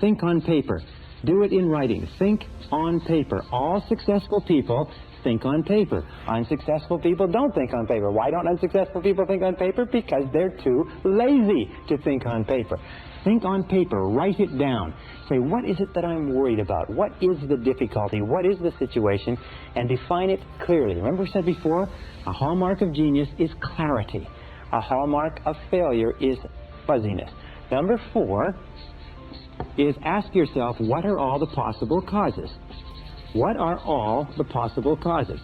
Think on paper. Do it in writing. Think on paper. All successful people think on paper. Unsuccessful people don't think on paper. Why don't unsuccessful people think on paper? Because they're too lazy to think on paper. Think on paper. Write it down. Say, what is it that I'm worried about? What is the difficulty? What is the situation? And define it clearly. Remember we said before, a hallmark of genius is clarity. A hallmark of failure is fuzziness. Number 4 is ask yourself, what are all the possible causes? What are all the possible causes?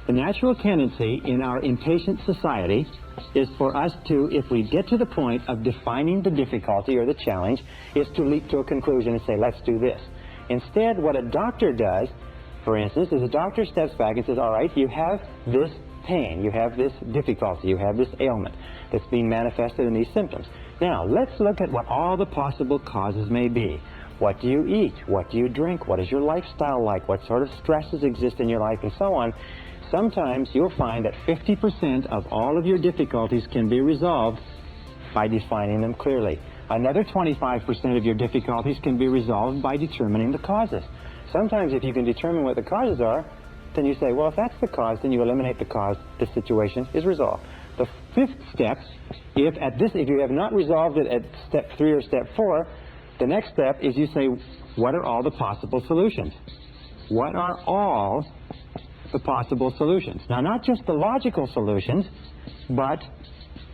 The natural tendency in our impatient society is for us to, if we get to the point of defining the difficulty or the challenge, is to leap to a conclusion and say, let's do this. Instead, what a doctor does, for instance, is a doctor steps back and says, all right, you have this pain, you have this difficulty, you have this ailment that's being manifested in these symptoms. Now, let's look at what all the possible causes may be. What do you eat? What do you drink? What is your lifestyle like? What sort of stresses exist in your life, and so on. Sometimes you'll find that 50% of all of your difficulties can be resolved by defining them clearly. Another 25% of your difficulties can be resolved by determining the causes. Sometimes if you can determine what the causes are, then you say, well, if that's the cause, then you eliminate the cause, the situation is resolved. The 5th step, if you have not resolved it at step 3 or step 4, the next step is you say, what are all the possible solutions? What are all the possible solutions? Now, not just the logical solutions, but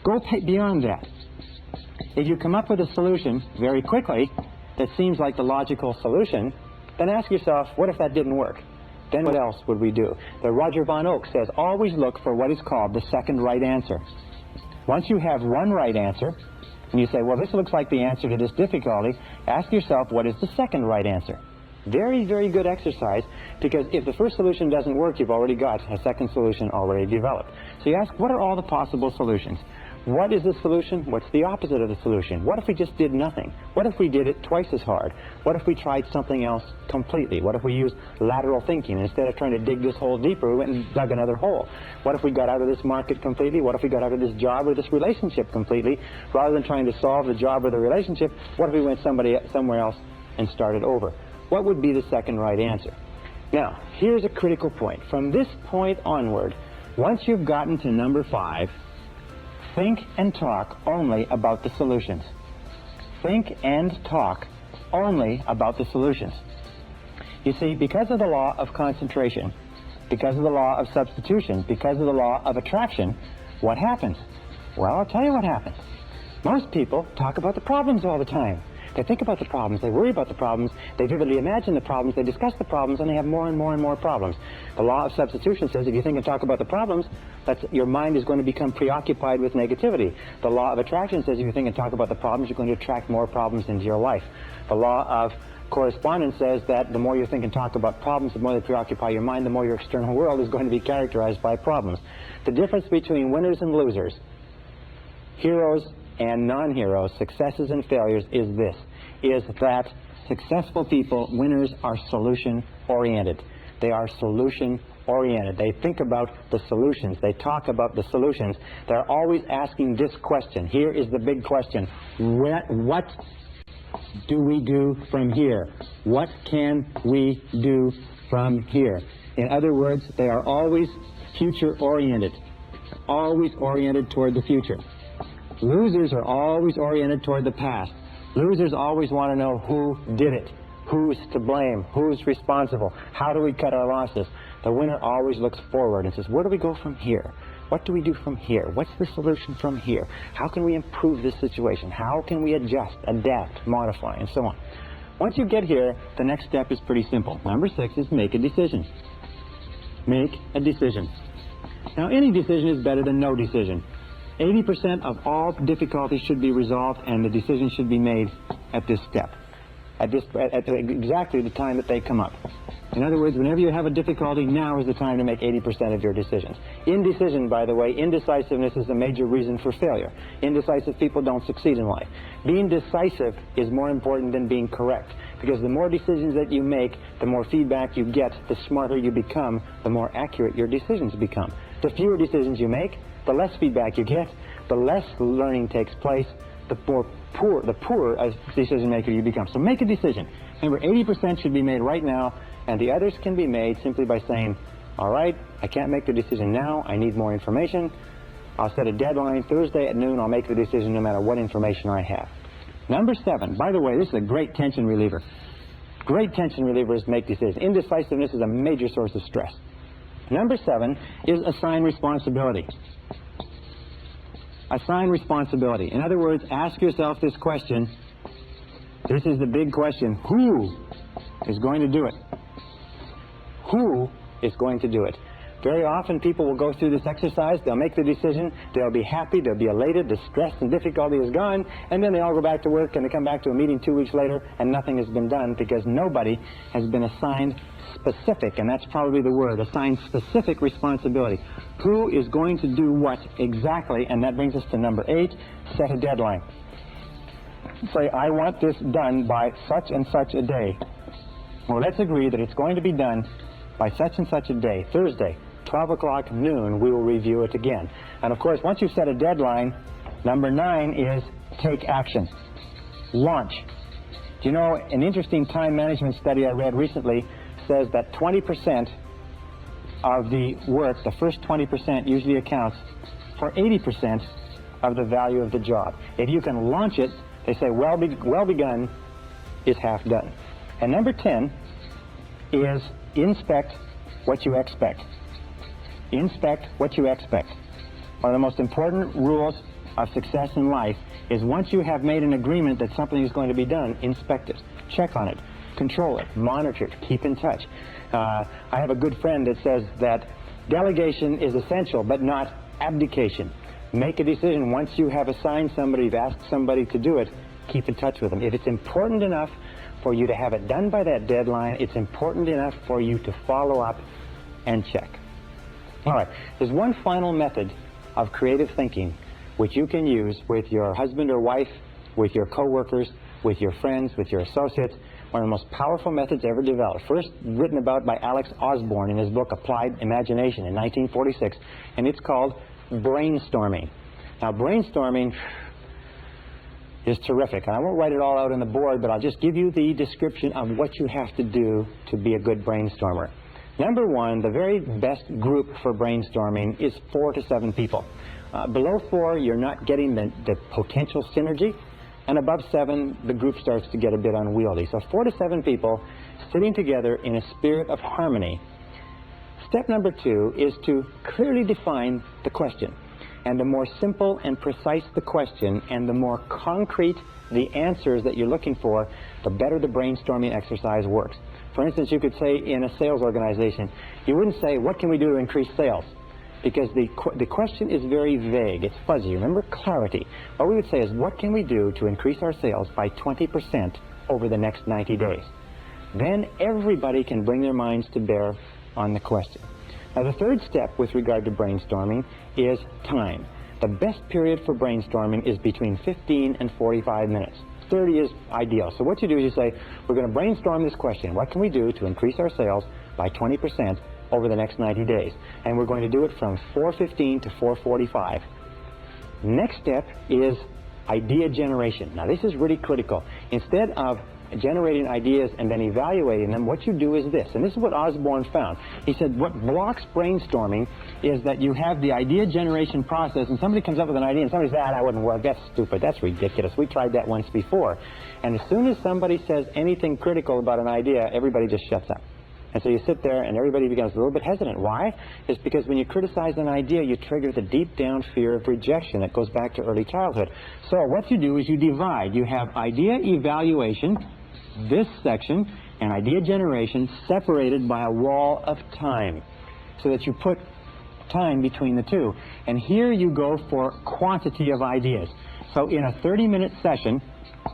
go beyond that. If you come up with a solution very quickly that seems like the logical solution, then ask yourself, what if that didn't work? Then what else would we do? The Roger Von Oak says, always look for what is called the second right answer. Once you have one right answer, and you say, well, this looks like the answer to this difficulty, ask yourself, what is the second right answer? Very, very good exercise, because if the first solution doesn't work, you've already got a second solution already developed. So you ask, what are all the possible solutions? What is the solution? What's the opposite of the solution? What if we just did nothing? What if we did it twice as hard? What if we tried something else completely? What if we used lateral thinking? Instead of trying to dig this hole deeper, we went and dug another hole. What if we got out of this market completely? What if we got out of this job or this relationship completely? Rather than trying to solve the job or the relationship, what if we went somewhere else and started over? What would be the second right answer? Now, here's a critical point. From this point onward, once you've gotten to number 5, think and talk only about the solutions. Think and talk only about the solutions. You see, because of the law of concentration, because of the law of substitution, because of the law of attraction, what happens? Well, I'll tell you what happens. Most people talk about the problems all the time. They think about the problems, they worry about the problems, they vividly imagine the problems, they discuss the problems, and they have more and more and more problems. The law of substitution says if you think and talk about the problems, your mind is going to become preoccupied with negativity. The law of attraction says if you think and talk about the problems, you're going to attract more problems into your life. The law of correspondence says that the more you think and talk about problems, the more they preoccupy your mind, the more your external world is going to be characterized by problems. The difference between winners and losers, heroes and non-heroes, successes and failures, is this, is that successful people, winners, are solution-oriented. They are solution-oriented. They think about the solutions. They talk about the solutions. They're always asking this question. Here is the big question. What do we do from here? What can we do from here? In other words, they are always future-oriented, always oriented toward the future. Losers are always oriented toward the past. Losers always want to know who did it, who's to blame, who's responsible, how do we cut our losses. The winner always looks forward and says, where do we go from here? What do we do from here? What's the solution from here? How can we improve this situation? How can we adjust, adapt, modify, and so on? Once you get here, the next step is pretty simple. Number 6 is make a decision. Make a decision. Now, any decision is better than no decision. 80% of all difficulties should be resolved, and the decision should be made at this step, at exactly the time that they come up. In other words, whenever you have a difficulty, now is the time to make 80% of your decisions. Indecision, by the way, indecisiveness is a major reason for failure. Indecisive people don't succeed in life. Being decisive is more important than being correct, because the more decisions that you make, the more feedback you get, the smarter you become, the more accurate your decisions become. The fewer decisions you make, the less feedback you get, the less learning takes place, the more the poorer a decision maker you become. So make a decision. Remember, 80% should be made right now, and the others can be made simply by saying, all right, I can't make the decision now, I need more information. I'll set a deadline, Thursday at noon, I'll make the decision no matter what information I have. Number 7, by the way, this is a great tension reliever. Great tension relievers make decisions. Indecisiveness is a major source of stress. Number 7 is assign responsibility. Assign responsibility. In other words, ask yourself this question. This is the big question. Who is going to do it? Who is going to do it? Very often people will go through this exercise, they'll make the decision, they'll be happy, they'll be elated, the stress and difficulty is gone, and then they all go back to work and they come back to a meeting 2 weeks later and nothing has been done because nobody has been assigned specific, and that's probably the word, assigned specific responsibility. Who is going to do what exactly? And that brings us to number 8, set a deadline. Say, I want this done by such and such a day. Well, let's agree that it's going to be done by such and such a day, Thursday, 12 o'clock noon, we will review it again. And of course, once you set a deadline, number 9 is take action. Launch. Do you know, an interesting time management study I read recently says that 20% of the work, the first 20% usually accounts for 80% of the value of the job. If you can launch it, they say well begun is half done. And number 10 is inspect what you expect. Inspect what you expect. One of the most important rules of success in life is once you have made an agreement that something is going to be done, inspect it, check on it, control it, monitor it, keep in touch. I have a good friend that says that delegation is essential but not abdication. Make a decision. Once you have assigned somebody, you've asked somebody to do it, keep in touch with them. If it's important enough for you to have it done by that deadline, it's important enough for you to follow up and check. All right, there's one final method of creative thinking which you can use with your husband or wife, with your co-workers, with your friends, with your associates. One of the most powerful methods ever developed, first written about by Alex Osborne in his book Applied Imagination in 1946, and it's called brainstorming. Now, brainstorming is terrific. And I won't write it all out on the board, but I'll just give you the description of what you have to do to be a good brainstormer. Number 1, the very best group for brainstorming is 4 to 7 people. Below 4, you're not getting the potential synergy, and above 7, the group starts to get a bit unwieldy. So 4 to 7 people sitting together in a spirit of harmony. Step number 2 is to clearly define the question. And the more simple and precise the question, and the more concrete the answers that you're looking for, the better the brainstorming exercise works. For instance, you could say in a sales organization, you wouldn't say, what can we do to increase sales? Because the question is very vague, it's fuzzy. Remember, clarity. What we would say is, what can we do to increase our sales by 20% over the next 90 days? Then everybody can bring their minds to bear on the question. Now, the third step with regard to brainstorming is time. The best period for brainstorming is between 15 and 45 minutes. 30 is ideal. So what you do is you say, we're going to brainstorm this question. What can we do to increase our sales by 20% over the next 90 days? And we're going to do it from 4:15 to 4:45. Next step is idea generation. Now, this is really critical. Instead of generating ideas and then evaluating them, what you do is this, and this is what Osborne found. He said what blocks brainstorming is that you have the idea generation process, and somebody comes up with an idea and somebody says, that wouldn't work, that's stupid, that's ridiculous, we tried that once before. And as soon as somebody says anything critical about an idea, everybody just shuts up. And so you sit there and everybody becomes a little bit hesitant. Why? It's because when you criticize an idea, you trigger the deep down fear of rejection that goes back to early childhood. So what you do is you divide. You have idea evaluation, this section, and idea generation separated by a wall of time, so that you put time between the two. And here you go for quantity of ideas. So in a 30-minute session,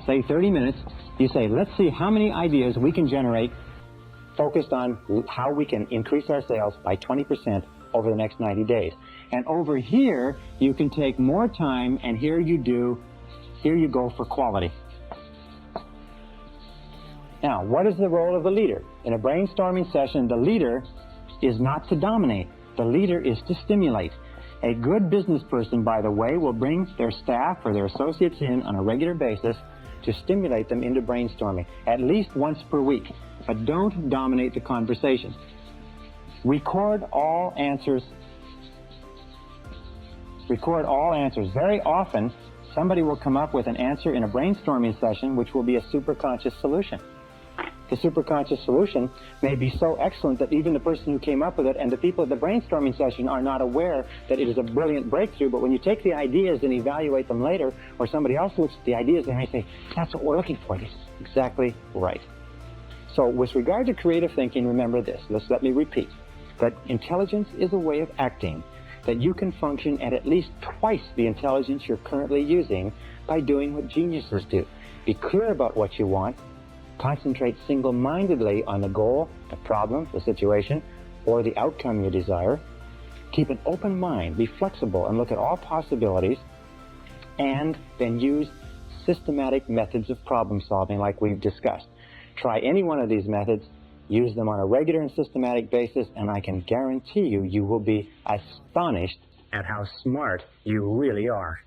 say 30 minutes, you say, let's see how many ideas we can generate focused on how we can increase our sales by 20% over the next 90 days. And over here, you can take more time, and here you go for quality. Now, what is the role of the leader? In a brainstorming session, the leader is not to dominate. The leader is to stimulate. A good business person, by the way, will bring their staff or their associates in on a regular basis to stimulate them into brainstorming, at least once per week. But don't dominate the conversation. Record all answers. Record all answers. Very often, somebody will come up with an answer in a brainstorming session which will be a superconscious solution. The superconscious solution may be so excellent that even the person who came up with it and the people at the brainstorming session are not aware that it is a brilliant breakthrough, but when you take the ideas and evaluate them later, or somebody else looks at the ideas, they may say, that's what we're looking for. This is exactly right. So with regard to creative thinking, remember this. Let me repeat. That intelligence is a way of acting, that you can function at least twice the intelligence you're currently using by doing what geniuses do. Be clear about what you want. Concentrate single-mindedly on the goal, the problem, the situation, or the outcome you desire. Keep an open mind, be flexible, and look at all possibilities, and then use systematic methods of problem solving like we've discussed. Try any one of these methods, use them on a regular and systematic basis, and I can guarantee you, you will be astonished at how smart you really are.